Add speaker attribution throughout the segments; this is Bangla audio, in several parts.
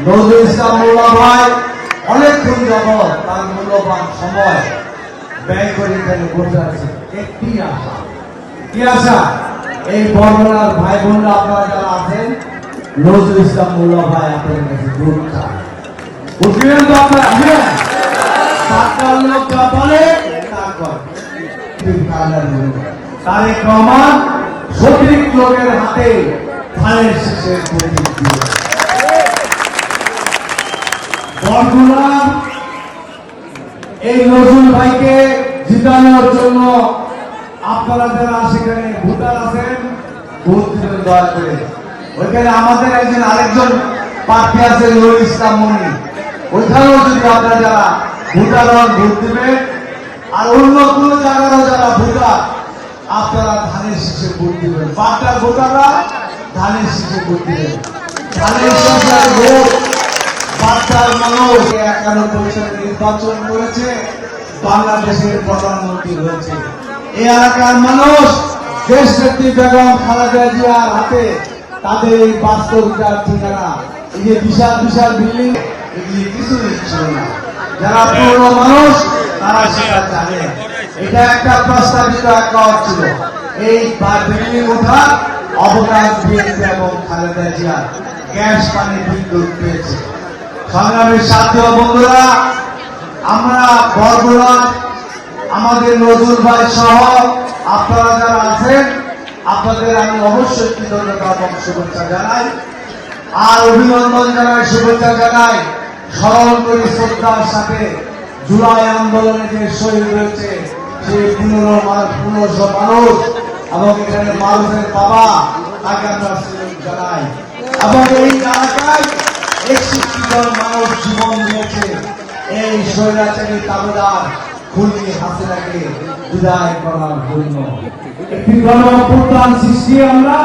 Speaker 1: নজরুল ইসলাম মোল্লা ভাই অনেকক্ষণ যাবৎ তার মূল্যবান সময় ব্যয় করে এখানে বসে আছে একটি আশা, কি আশা? এই বর্ণনার ভাই বোনরা আপনারা যারা আছেন, নজরুল ইসলাম মোল্লা ভাই আপনাদের কাছে ভোট চান। বুঝলেন তো আপনারা? সরকার লোক যা বলে তা করে। তারেক রহমান সঠিক লোকের হাতে ধানের শীষের প্রতীক দিয়ে বরগুনার এই নজরুল ভাইকে জিতানোর জন্য আপনারা যারা সেখানে ভোটার আছেন, ভোট দিবেন দয়া করে। ওইখানে আমাদের একজন আরেকজন প্রার্থী আছে নুরুল ইসলাম মনি, ওইখানেও যদি আপনারা যারা ভোটার হন ভোট দিবেন। আর অন্য কোনো জায়গারও যারা ভোটার আপনারা ধানের শীষে ভোট দিবেন। বাগদার ভোটাররা ধানের শীষে ভোট দিবেন। ধানের শীষের ভোট বাগদার মানুষ 91 সালে নির্বাচন করেছে, বাংলাদেশের প্রধানমন্ত্রী হয়েছে। এই এলাকার মানুষ দেশ নেত্রী বেগম খালেদা জিয়ার হাতে তাদের এই বাস্তবিকতার ঠিকানা, এই যে বিশাল বিশাল বিল্ডিং, এগুলি কিছুই ছিল না। যারা পুরনো মানুষ তারা সেটা জানে। এটা একটা প্রস্তাবিত একটা ছিল, এই বিল্ডিং ওঠার অবকাশ বিএনপি এবং খালেদা জিয়া গ্যাস পানি বিদ্যুৎ পেয়েছে। সংগ্রামের সাথী ও বন্ধুরা, আমরা বরগুনা আমাদের নজরুল ভাই সহ আপনারা যারা আছেন, আপনাদের আমি অবশ্যই কৃতজ্ঞতা এবং শুভেচ্ছা জানাই, আর অভিনন্দন জানাই, শুভেচ্ছা জানাই। স্মরণ করি শ্রদ্ধার সাথে জুলাই আন্দোলনে যে শহীদ হয়েছে সেই 1500 মানুষ এবং এখানে মানুষের বাবা, তাকে আমরা শ্রদ্ধা জানাই। এবং এই এলাকায় 61 জন মানুষ জীবন দিয়েছে এই স্বৈরাচারী তাবেদার খুনি হাসিনাকে বিদায় করার জন্য। একটি গণঅভ্যুত্থান সৃষ্টি আমরা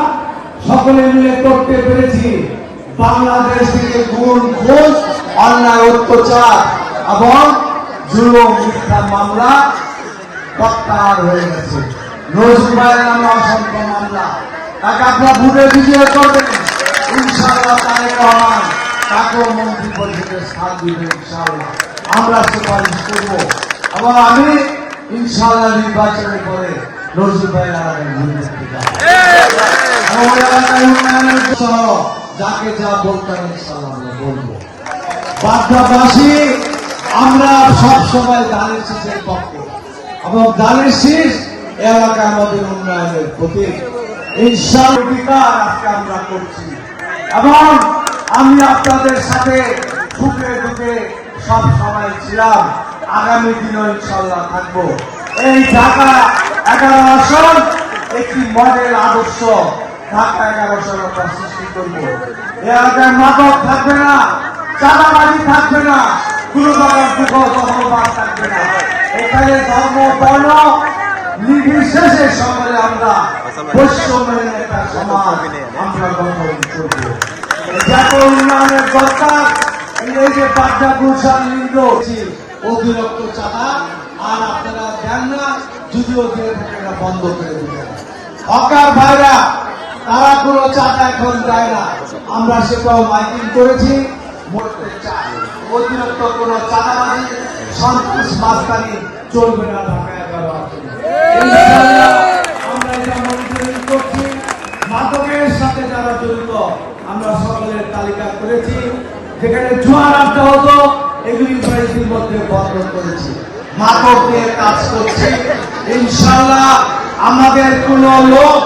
Speaker 1: সকলে মিলে করতে পেরেছি। বাংলাদেশ থেকে গুম, খুন, অন্যায়, অত্যাচার এবং জুলুম, মিথ্যা মামলা প্রত্যাহার হয়ে গেছে। নজরুল ভাইয়ের নামে অসংখ্য মামলা, তাকে আপনারা ভোটে বিজয় করবেন ইনশাআল্লাহ। তারেক রহমান তাকেও মন্ত্রী পরিষদে স্থান দিবে ইনশাআল্লাহ, আমরা সুপারিশ করব। এবং আমি ইনশাআল্লাহ নির্বাচনের পরে নজরুল ভাইয়ের এলাকায় ঘুরে দেখতে যাব, উন্নয়নের সহ যাকে যা বলতাম ইনশাআল্লাহ আমরা বলবো। বাগদাবাসী আমরা সবসময় ধানের শীষের পক্ষে, এবং ধানের শীষ এলাকার মধ্যে উন্নয়নের প্রতীক। ইনশাআল্লাহ আজকে আমরা করছি, এবং আমি আপনাদের সাথে সুখে দুঃখে সব সময় ছিলাম, আগামী দিনও ইনশাআল্লাহ থাকবো। এই ঢাকা 11 আসন একটি মডেল আদর্শ ঢাকা 11 আমরা সৃষ্টি করব। এলাকায় মাদক থাকবে না, চাঁদাবাজি থাকবে না, কোন প্রকার দুঃখবাদ থাকবে না। এখানে ধর্ম, বর্ণ নির্বিশেষে সকলে আমরা বৈষম্যের একটা সমাজ আমরা গঠন করব। যাতে উন্নয়নের দরকার, এই যে বাগদা, গুলশান, লিঙ্গ অতিরিক্ত চাঁদা আর আপনারা দেন না, যদিও দিয়ে থাকে বন্ধ করে দিবেন। হকার ভাইরা তারা কোনো চাঁদা এখন দেয় না, আমরা সেটাও মাইকিং করেছি। মরতে চাই, অতিরিক্ত কোনো চাঁদাবাজি, সন্ত্রাস, মাস্তানি চলবে না ঢাকা 11 আমরা এটা মনিটরিং করছি। মাদকের সাথে যারা জড়িত আমরা সকলের তালিকা করেছি। যেখানে জোয়ার আড্ডা হতো এগুলি বাড়ির মধ্যে বন্ধ করেছি। মাদক নিয়ে কাজ করছি। ইনশাআল্লাহ আমাদের কোন লোক